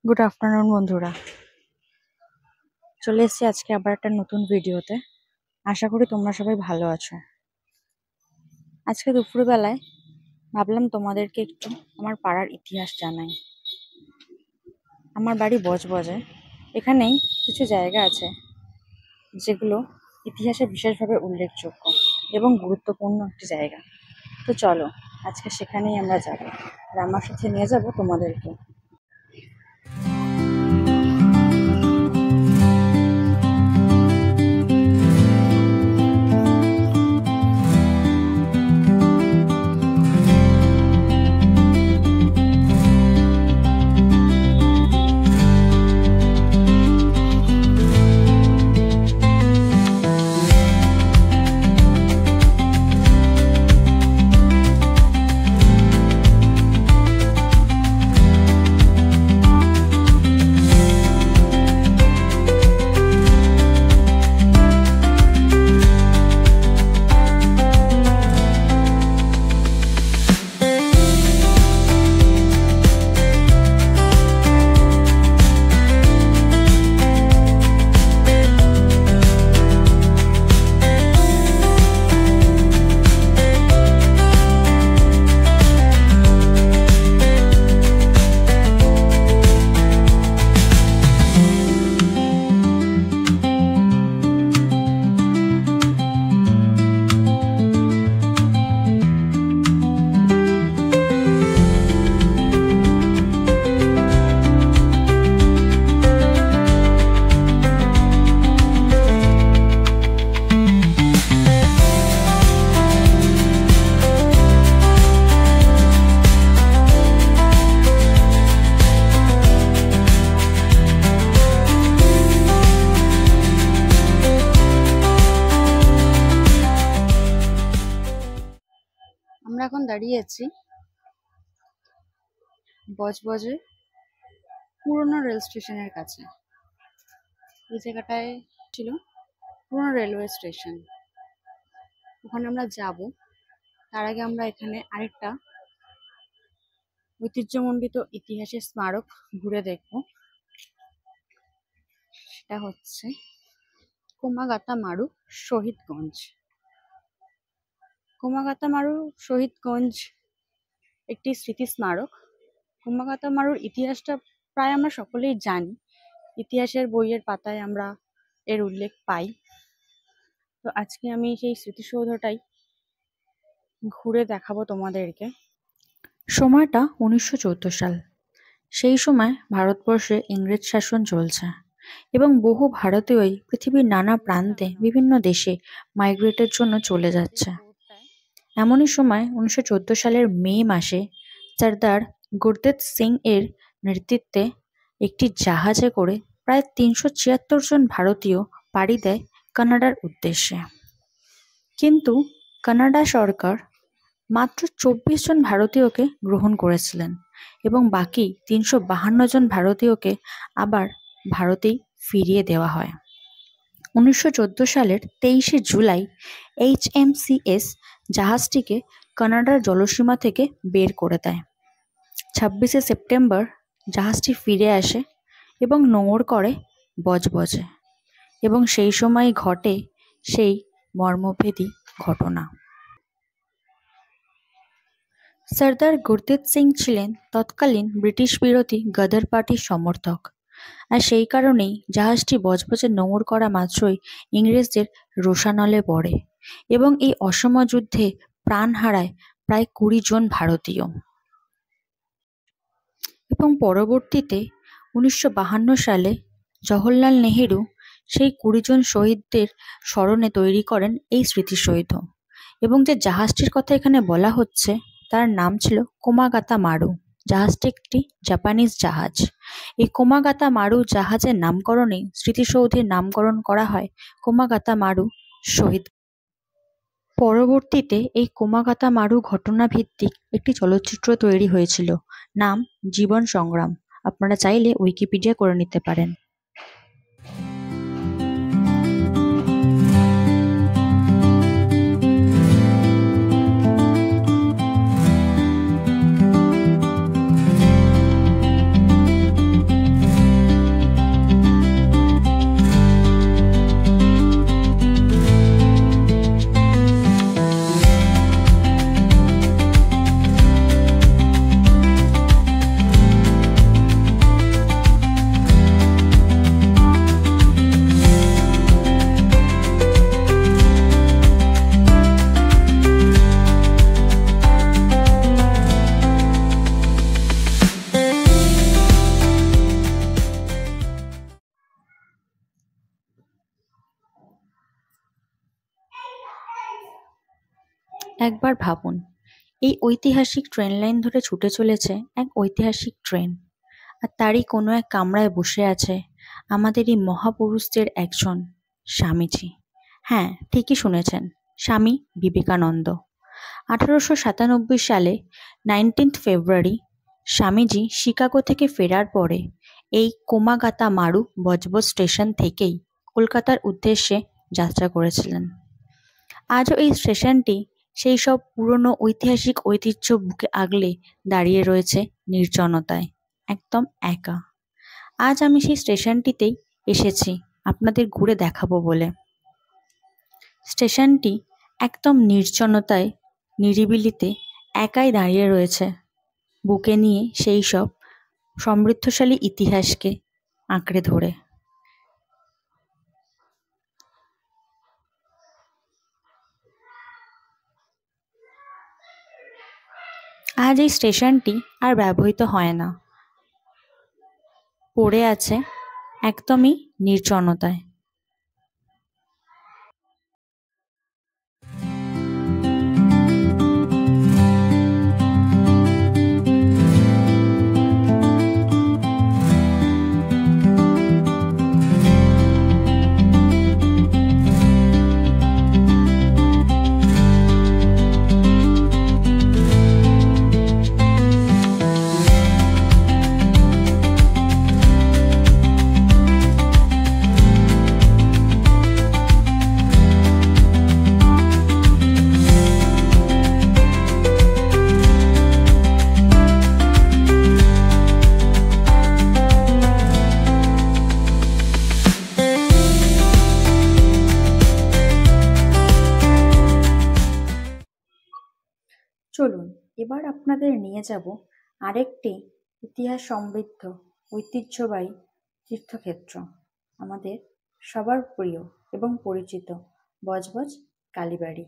Good afternoon বন্ধুরা, চলে এসেছি আজকে আবার একটা নতুন ভিডিওতে। আশা করি তোমরা সবাই ভালো আছো। আজকে দুপুরবেলায় ভাবলাম তোমাদেরকে একটু আমার পাড়ার ইতিহাস জানাই। আমার বাড়ি বজবজে। এখানেই কিছু জায়গা আছে যেগুলো ইতিহাসে বিশেষভাবে উল্লেখযোগ্য এবং গুরুত্বপূর্ণ একটি জায়গা। তো চলো আজকে সেখানেই আমরা যাব, আর আমার সাথে নিয়ে যাব তোমাদেরকে। আমরা এখন দাঁড়িয়ে আছি বজবজে পুরনো রেল স্টেশনের কাছে। এই জায়গাটায় ছিল পুরনো রেলওয়ে স্টেশন। ওখানে আমরা যাব, তার আগে আমরা এখানে আরেকটা ঐতিহ্যমণ্ডিত ইতিহাসের স্মারক ঘুরে দেখব। সেটা হচ্ছে কোমাগাতা মারু শহীদগঞ্জ। কোমাগাতা মারু শহীদগঞ্জ একটি স্মৃতি স্মারক। কোমাগাতা মারুর ইতিহাসটা প্রায় আমরা সকলেই জানি, ইতিহাসের বইয়ের পাতায় আমরা এর উল্লেখ পাই। তো আজকে আমি সেই স্মৃতিসৌধটাই ঘুরে দেখাবো তোমাদেরকে। সময়টা 1914 সাল। সেই সময় ভারতবর্ষে ইংরেজ শাসন চলছে এবং বহু ভারতীয়ই পৃথিবীর নানা প্রান্তে বিভিন্ন দেশে মাইগ্রেটের জন্য চলে যাচ্ছে। এমনই সময় 1914 সালের মে মাসে সর্দার গুরদিত সিং এর নেতৃত্বে একটি জাহাজে করে প্রায় 376 জন ভারতীয় পাড়ি দেয় কানাডার উদ্দেশ্যে। কিন্তু কানাডা সরকার মাত্র 24 জন ভারতীয়কে গ্রহণ করেছিলেন এবং বাকি 352 জন ভারতীয়কে আবার ভারতেই ফিরিয়ে দেওয়া হয়। 1914 সালের 23শে জুলাই HMCS জাহাজটিকে কানাডার জলসীমা থেকে বের করে দেয়। 26শে সেপ্টেম্বর জাহাজটি ফিরে আসে এবং নোঙর করে বজবজে, এবং সেই সময় ঘটে সেই মর্মভেদী ঘটনা। সর্দার গুরদিত সিং ছিলেন তৎকালীন ব্রিটিশ বিরোধী গদর পার্টির সমর্থক, আর সেই কারণেই জাহাজটি বজবজে নোঙর করা মাত্রই ইংরেজদের রোষানলে পড়ে এবং এই অসম যুদ্ধে প্রাণ হারায় প্রায় 20 জন ভারতীয়। এবং পরবর্তীতে 1952 সালে জওহরলাল নেহেরু সেই 20 জন শহীদদের স্মরণে তৈরি করেন এই স্মৃতিসৌধ। এবং যে জাহাজটির কথা এখানে বলা হচ্ছে তার নাম ছিল কোমাগাতা মারু। জাহাজটি একটি জাপানিজ জাহাজ। এই কোমাগাতা মারু জাহাজের নামকরণে স্মৃতিসৌধের নামকরণ করা হয় কোমাগাতা মারু শহীদ। পরবর্তীতে এই কোমাগাতা মারু ঘটনা ভিত্তিক একটি চলচ্চিত্র তৈরি হয়েছিল, নাম জীবন সংগ্রাম। আপনারা চাইলে উইকিপিডিয়া করে নিতে পারেন। একবার ভাবুন, এই ঐতিহাসিক ট্রেন লাইন ধরে ছুটে চলেছে এক ঐতিহাসিক ট্রেন, আর তারই কোনো এক কামরায় বসে আছে আমাদের এই মহাপুরুষদের একজন, স্বামীজি। হ্যাঁ, ঠিকই শুনেছেন, স্বামী বিবেকানন্দ। 1897 সালে 19 ফেব্রুয়ারি স্বামীজি শিকাগো থেকে ফেরার পরে এই কোমাগাতা মারু বজবজ স্টেশন থেকেই কলকাতার উদ্দেশ্যে যাত্রা করেছিলেন। আজও এই স্টেশনটি সেই সব পুরনো ঐতিহাসিক ঐতিহ্য বুকে আগলে দাঁড়িয়ে রয়েছে নির্জনতায়, একদম একা। আজ আমি সেই স্টেশনটিতেই এসেছি আপনাদের ঘুরে দেখাবো বলে। স্টেশনটি একদম নির্জনতায়, নিরিবিলিতে একাই দাঁড়িয়ে রয়েছে, বুকে নিয়ে সেই সব সমৃদ্ধশালী ইতিহাসকে আঁকড়ে ধরে। আজ এই স্টেশনটি আর ব্যবহৃত হয় না, পড়ে আছে একদমই নির্জনতায়। চলুন এবার আপনাদের নিয়ে যাব আরেকটি ইতিহাস সমৃদ্ধ ঐতিহ্যবাহী তীর্থক্ষেত্র, আমাদের সবার প্রিয় এবং পরিচিত বজবজ কালীবাড়ি।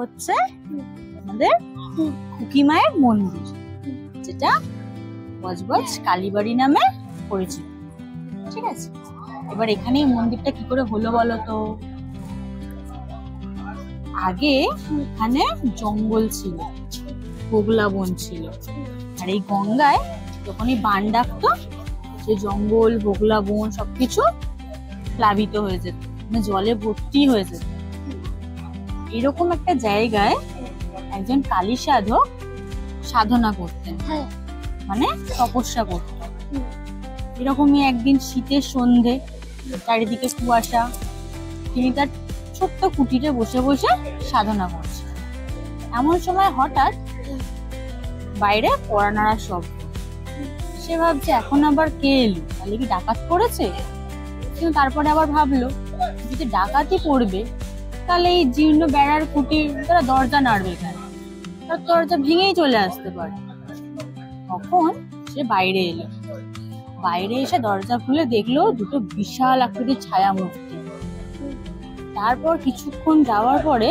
হচ্ছে আমাদের খুকি মায়ের মন্দির, যেটা বজবজ কালীবাড়ি নামে পরিচিত। ঠিক আছে, এবার এখানে এই মন্দিরটা কি করে হলো বলো তো? আগে এখানে জঙ্গল ছিল, বগলা বন ছিল, আর এই গঙ্গায় যখনই বান ডাকতো সেই জঙ্গল বগলা বন সবকিছু প্লাবিত হয়ে যেত, মানে জলে ভর্তি হয়ে যেত। এরকম একটা জায়গায় একজন কালী সাধক সাধনা করতেন, মানে তপস্যা করতেন। এরকমই একদিন শীতের সন্ধে, চারিদিকে কুয়াশা, তিনি তার ছোট্ট কুটিরে বসে বসে সাধনা করছেন। এমন সময় হঠাৎ বাইরে কড়া নাড়ার শব্দ। সে ভাবছে এখন আবার কে এলো, তাহলে কি ডাকাত পড়েছে? কিন্তু তারপরে আবার ভাবলো যদি ডাকাতি পড়বে তাহলে এই জীর্ণ বেড়ার কুটির তারা দরজা নাড়বে কেন, তার দরজা ভেঙেই চলে আসতে পারে। তখন সে বাইরে এলো, বাইরে এসে দরজা খুলে দেখলো দুটো বিশাল আকৃতির ছায়া মূর্তি। তারপর কিছুক্ষণ যাওয়ার পরে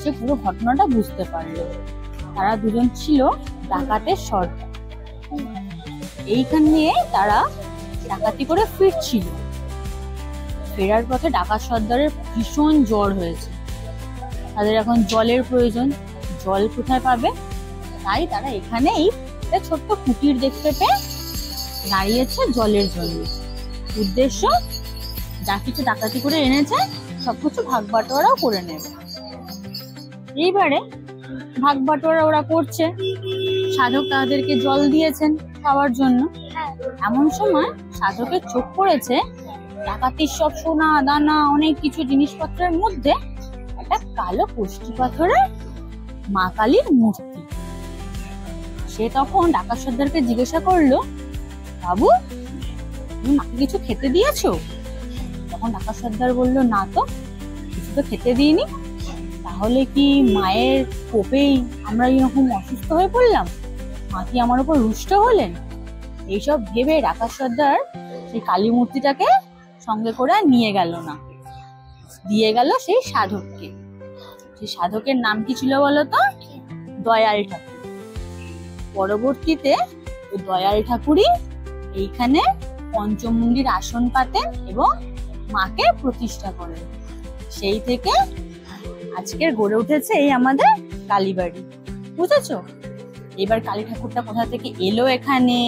সে পুরো ঘটনাটা বুঝতে পারলো, তারা দুজন ছিল ডাকাতের সর্দার। এইখানে তারা ডাকাতি করে ফিরছিল। ফেরার পথে ডাকাত সর্দারের ভীষণ জ্বর হয়েছে, তাদের এখন জলের প্রয়োজন, জল কোথায় পাবে? তাই তারা এখানেই ছোট্ট কুটির দেখতে পেয়ে দাঁড়িয়েছে জলের জন্য। উদ্দেশ্য যা কিছু ডাকাতি করে এনেছে সবকিছু ভাগ বাটোয়ারাও করে নেবে। এইবারে ভাগ বাটোয়ারা ওরা করছে, সাধক তাদেরকে জল দিয়েছেন খাওয়ার জন্য। এমন সময় সাধকের চোখ পড়েছে ডাকাতির সব সোনা দানা অনেক কিছু জিনিসপত্রের মধ্যে একটা কালো কষ্টি পাথরের মা কালীর মূর্তি। সে তখন ডাকাত সর্দারকে জিজ্ঞাসা করলো, বাবু তুমি মাকে কিছু খেতে দিয়েছো? তখন ডাকাত সর্দার বললো, না তো, কিছু তো খেতে দিইনি। তাহলে কি মায়ের কোপেই আমরা এরকম অসুস্থ হয়ে পড়লাম? মা কি আমার উপর রুষ্ট হলেন? এইসব ভেবে ডাকাত সর্দার সেই কালী মূর্তিটাকে সঙ্গে করে নিয়ে গেল না, দিয়ে গেল সেই সাধককে। সেই সাধকের নাম কি ছিল বলতো? দয়াল ঠাকুর। পরবর্তীতে দয়াল ঠাকুরই এইখানে পঞ্চমুণ্ডির আসন পাতেন এবং মাকে প্রতিষ্ঠা করেন। সেই থেকে আজকের গড়ে উঠেছে এই আমাদের কালীবাড়ি। বুঝেছো? এবার কালী ঠাকুরটা কোথা থেকে এলো এখানে?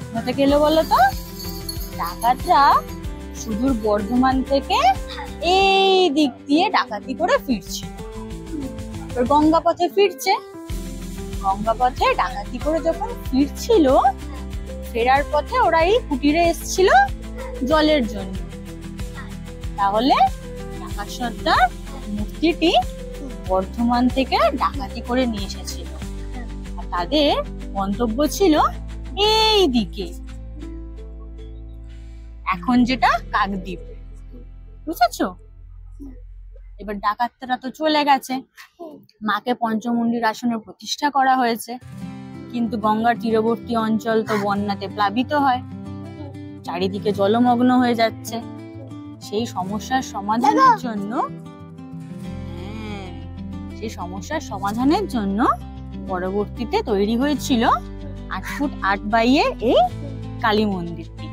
কোথা থেকে এলো বলো তো? ডাকাতরা সুদূর বর্ধমান থেকে এই দিক দিয়ে ডাকাতি করে ফিরছে, গঙ্গা পথে ফিরছে। গঙ্গা পথে ডাকাতি করে যখন ফিরছিল, ফেরার পথে ওরা এই কুটিরে এসেছিল জলের জন্য। তাহলে ডাকাত সর্দার মূর্তিটি বর্ধমান থেকে ডাকাতি করে নিয়ে এসেছিল, আর তাদের গন্তব্য ছিল এই দিকে, এখন যেটা কাকদ্বীপ। বুঝেছো? এবার ডাকাতরা তো চলে গেছে, মাকে পঞ্চমুণ্ডির আসনে প্রতিষ্ঠা করা হয়েছে, কিন্তু গঙ্গার তীরবর্তী অঞ্চল তো বন্যাতে প্লাবিত হয়, চারিদিকে জলমগ্ন হয়ে যাচ্ছে। সেই সমস্যার সমাধানের জন্য পরবর্তীতে তৈরি হয়েছিল 8 ফুট 8 বাইয়ের এই কালী মন্দিরটি।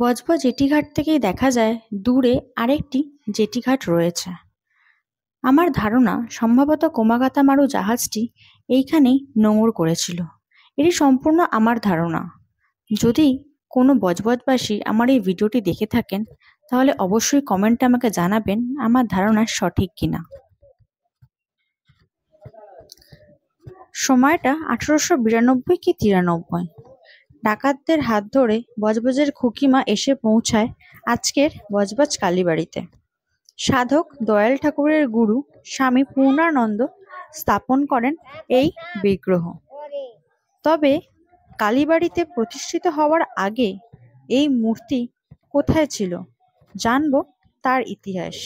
বজবজ জেটিঘাট থেকেই দেখা যায় দূরে আরেকটি জেটিঘাট রয়েছে। আমার ধারণা সম্ভবত কোমাগাতা মারু জাহাজটি এইখানেই নোঙর করেছিল। এটি সম্পূর্ণ আমার ধারণা। যদি কোনো বজবজবাসী আমার এই ভিডিওটি দেখে থাকেন তাহলে অবশ্যই কমেন্টে আমাকে জানাবেন আমার ধারণা সঠিক কিনা। সময়টা 1892 কি 93। ডাকাতদের হাত ধরে বজবজের খুকিমা এসে পৌঁছায় আজকের বজবজ কালীবাড়িতে। সাধক দয়াল ঠাকুরের গুরু স্বামী পূর্ণানন্দ স্থাপন করেন এই বিগ্রহ। তবে কালীবাড়িতে প্রতিষ্ঠিত হওয়ার আগে এই মূর্তি কোথায় ছিল জানবো তার ইতিহাস।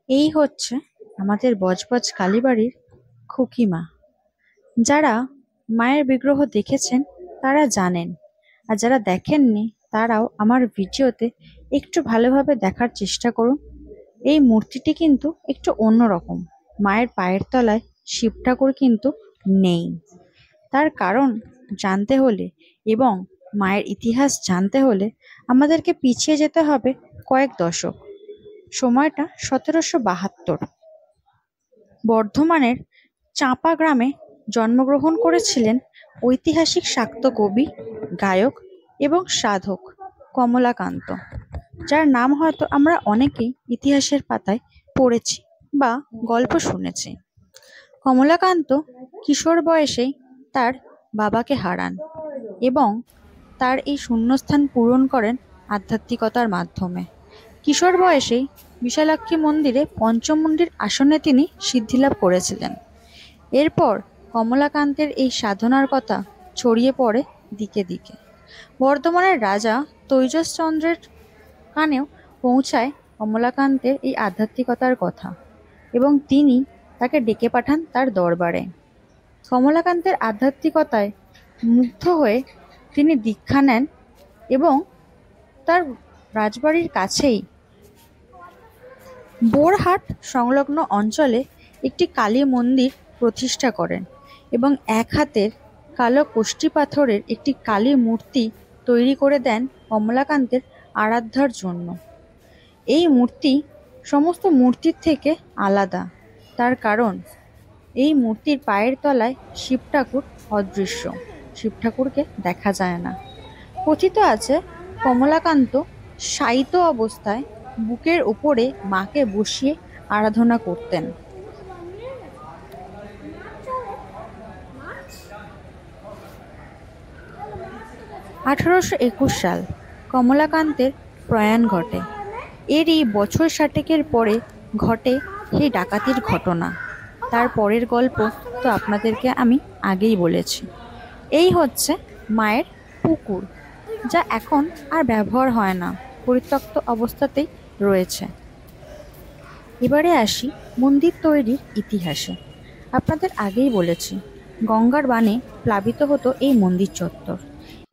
এই হচ্ছে আমাদের বজবজ কালীবাড়ির খুকিমা। যারা মায়ের বিগ্রহ দেখেছেন তারা জানেন, আর যারা দেখেননি তারাও আমার ভিডিওতে একটু ভালোভাবে দেখার চেষ্টা করুন। এই মূর্তিটি কিন্তু একটু অন্যরকম। মায়ের পায়ের তলায় শিব ঠাকুর কিন্তু নেই। তার কারণ জানতে হলে এবং মায়ের ইতিহাস জানতে হলে আমাদেরকে পিছিয়ে যেতে হবে কয়েক দশক। সময়টা 1772। বর্ধমানের চাঁপা গ্রামে জন্মগ্রহণ করেছিলেন ঐতিহাসিক শাক্ত কবি, গায়ক এবং সাধক কমলাকান্ত, যার নাম হয়তো আমরা অনেকেই ইতিহাসের পাতায় পড়েছি বা গল্প শুনেছি। কমলাকান্ত কিশোর বয়সেই তার বাবাকে হারান এবং তার এই শূন্যস্থান পূরণ করেন আধ্যাত্মিকতার মাধ্যমে। কিশোর বয়সেই বিশালাক্ষী মন্দিরে পঞ্চমুণ্ডির আসনে তিনি সিদ্ধিলাভ করেছিলেন। এরপর কমলাকান্তের এই সাধনার কথা ছড়িয়ে পড়ে দিকে দিকে। বর্ধমানের রাজা তৈজসচন্দ্রের কানেও পৌঁছায় কমলাকান্তের এই আধ্যাত্মিকতার কথা এবং তিনি তাকে ডেকে পাঠান তার দরবারে। কমলাকান্তের আধ্যাত্মিকতায় মুগ্ধ হয়ে তিনি দীক্ষা নেন এবং তার রাজবাড়ির কাছেই বোরহাট সংলগ্ন অঞ্চলে একটি কালী মন্দির প্রতিষ্ঠা করেন এবং এক হাতের কালো কোষ্ঠী পাথরের একটি কালী মূর্তি তৈরি করে দেন কমলাকান্তের আরাধ্যার জন্য। এই মূর্তি সমস্ত মূর্তির থেকে আলাদা, তার কারণ এই মূর্তির পায়ের তলায় শিব ঠাকুর অদৃশ্য। শিব ঠাকুরকে দেখা যায় না। কথিত আছে কমলাকান্ত শায়িত অবস্থায় বুকের উপরে মাকে বসিয়ে আরাধনা করতেন। 1821 সাল কমলাকান্তের প্রয়াণ ঘটে। এরই বছর 60 পরে ঘটে সেই ডাকাতির ঘটনা। তার পরের গল্প তো আপনাদেরকে আমি আগেই বলেছি। এই হচ্ছে মায়ের পুকুর, যা এখন আর ব্যবহার হয় না, পরিত্যক্ত অবস্থাতেই রয়েছে। এবারে আসি মন্দির তৈরির ইতিহাসে। আপনাদের আগেই বলেছি গঙ্গার বানে প্লাবিত হতো এই মন্দির চত্বর।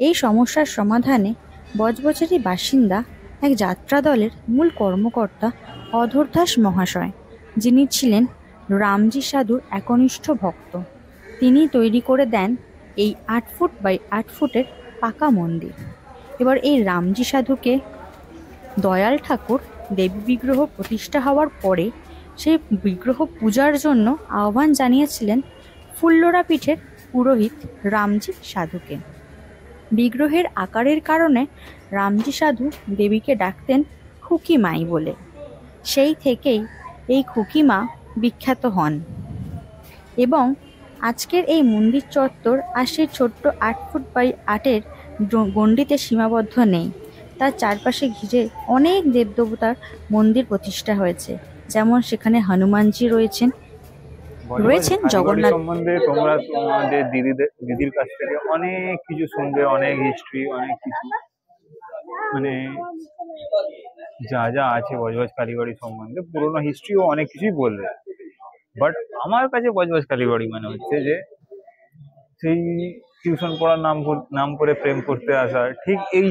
এই সমস্যার সমাধানে বজবজেরই বাসিন্দা এক যাত্রা দলের মূল কর্মকর্তা অধরদাস মহাশয়, যিনি ছিলেন রামজি সাধুর একনিষ্ঠ ভক্ত, তিনি তৈরি করে দেন এই 8 ফুট বাই 8 ফুটের পাকা মন্দির। এবার এই রামজি সাধুকে দয়াল ঠাকুর দেবী বিগ্রহ প্রতিষ্ঠা হওয়ার পরে সেই বিগ্রহ পূজার জন্য আহ্বান জানিয়েছিলেন ফুল্লরা পীঠের পুরোহিত রামজি সাধুকে। বিগ্রহের আকারের কারণে রামজি সাধু দেবীকে ডাকতেন খুকিমাই বলে। সেই থেকেই এই খুকিমা বিখ্যাত হন এবং আজকের এই মন্দির চত্বর আর সেই ছোট্ট 8 ফুট বাই 8-এর গণ্ডিতে সীমাবদ্ধ নেই। তার চারপাশে ঘিরে অনেক দেবদেবতার মন্দির প্রতিষ্ঠা হয়েছে, যেমন সেখানে হনুমানজি রয়েছেন জগন্নাথ। সম্বন্ধে তোমরা তোমাদের দিদির কাছ থেকে অনেক কিছু শুনবে, অনেক হিস্ট্রি, অনেক কিছু মানে যা যা আছে বজবজ কালীবাড়ি সম্বন্ধে পুরোনো হিস্ট্রিও অনেক কিছুই বলবে। বাট আমার কাছে বজবজ কালীবাড়ি মানে হচ্ছে যে সেই টিউশন পড়ার নাম করে প্রেম করতে আসা, ঠিক এই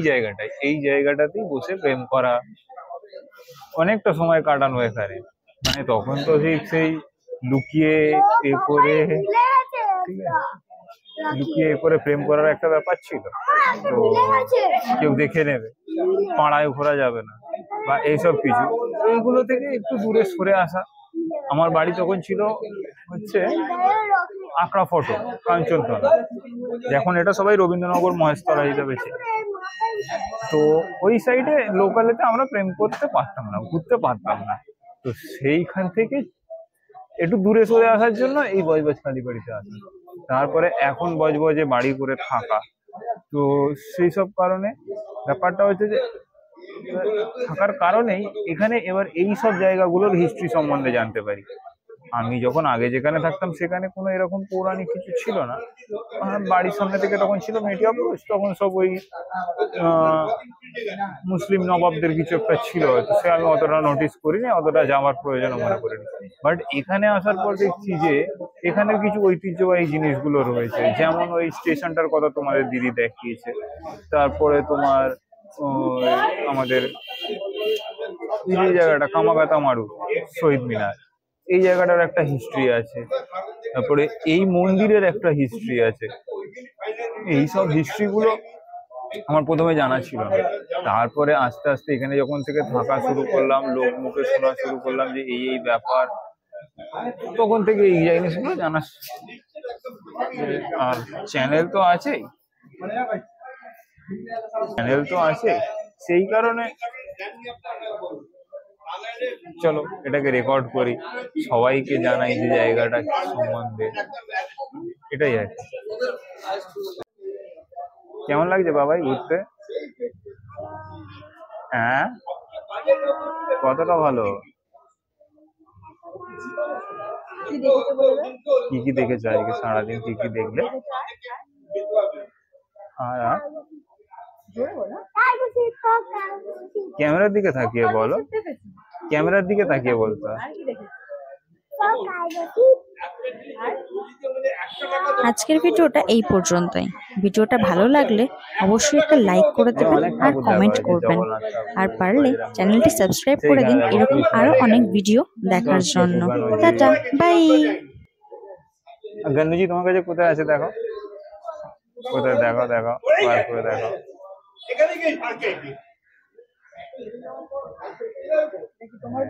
জায়গাটাতেই বসে প্রেম করা, অনেকটা সময় কাটানো এখানে। মানে তখন তো সেই লুকিয়ে করে, ঠিক আছে, লুকিয়ে করে প্রেম করার একটা ব্যাপার ছিল। তো কেউ দেখে নেবে, পাড়ায় ঘোরা যাবে না বা এইসব কিছু, এইগুলো থেকে একটু দূরে সরে আসা। আমার বাড়ি তখন ছিল হচ্ছে আঁকড়া ফটো, কাঞ্চনতলা, এখন এটা সবাই রবীন্দ্রনগর মহেশতলা হিসাবে ছিল। তো ওই সাইডে লোকালেতে আমরা প্রেম করতে পারতাম না, ঘুরতে পারতাম না। তো সেইখান থেকে একটু দূরে সরে আসার জন্য এই বজবজ কালীবাড়িতে আসা। তারপরে এখন বজবজে বাড়ি করে থাকা। তো সেই সব কারণে ব্যাপারটা হচ্ছে যে থাকার কারণেই এখানে এবার এই সব জায়গাগুলোর হিস্ট্রি সম্বন্ধে জানতে পারি। আমি যখন আগে যেখানে থাকতাম সেখানে কোনো এরকম পৌরাণিক কিছু ছিল না। বাড়ির সামনে থেকে তখন ছিল মেটিয়াপুর, তখন সব ওই মুসলিম নবাবদের কিছু একটা ছিল হয়তো, সে আমি অতটা নোটিস করিনি, অতটা যাওয়ার প্রয়োজন মনে করিনি। বাট এখানে আসার পর দেখছি যে এখানে কিছু ঐতিহ্যবাহী জিনিসগুলো রয়েছে, যেমন ওই স্টেশনটার কথা তোমাদের দিদি দেখিয়েছে। তারপরে তোমার ওই আমাদের এই যে জায়গাটা কামাগাতা মারু, শহীদ মিনার, এই জায়গাটার একটা হিস্ট্রি আছে। তারপরে এই মন্দিরের একটা হিস্ট্রি আছে। এইসব হিস্ট্রি গুলো আমার প্রথমে জানা ছিল না। তারপরে আস্তে আস্তে এখানে যখন থেকে থাকা শুরু করলাম, লোক মুখে শোনা শুরু করলাম যে এই এই ব্যাপার, তখন থেকে এই জিনিসগুলো জানা। আর চ্যানেল তো আছেই, চ্যানেল তো আছে, সেই কারণে চলো এটাকে রেকর্ড করি, সবাইকে জানাই যে জায়গাটা সম্বন্ধে, এটাই আর কি। কেমন লাগছে বাবাই ঘুরতে? হ্যাঁ, কতটা ভালো? কি কি দেখেছো আজকে সারাদিন, কি কি দেখলে? আর ক্যামেরার দিকে তাকিয়ে বলো, ক্যামেরার দিকে তাকিয়ে বলতো। আজকের ভিডিওটা এই পর্যন্তই। ভিডিওটা ভালো লাগলে অবশ্যই একটা লাইক করে দেবেন আর কমেন্ট করবেন, আর পারলে চ্যানেলটি সাবস্ক্রাইব করে দিন এরকম আরো অনেক ভিডিও দেখার জন্য। Tata, by. গন্নুজি তোমার কাছে কোথায় আছে দেখো, কোথায় দেখো, দেখো বার করে দেখো। তোমার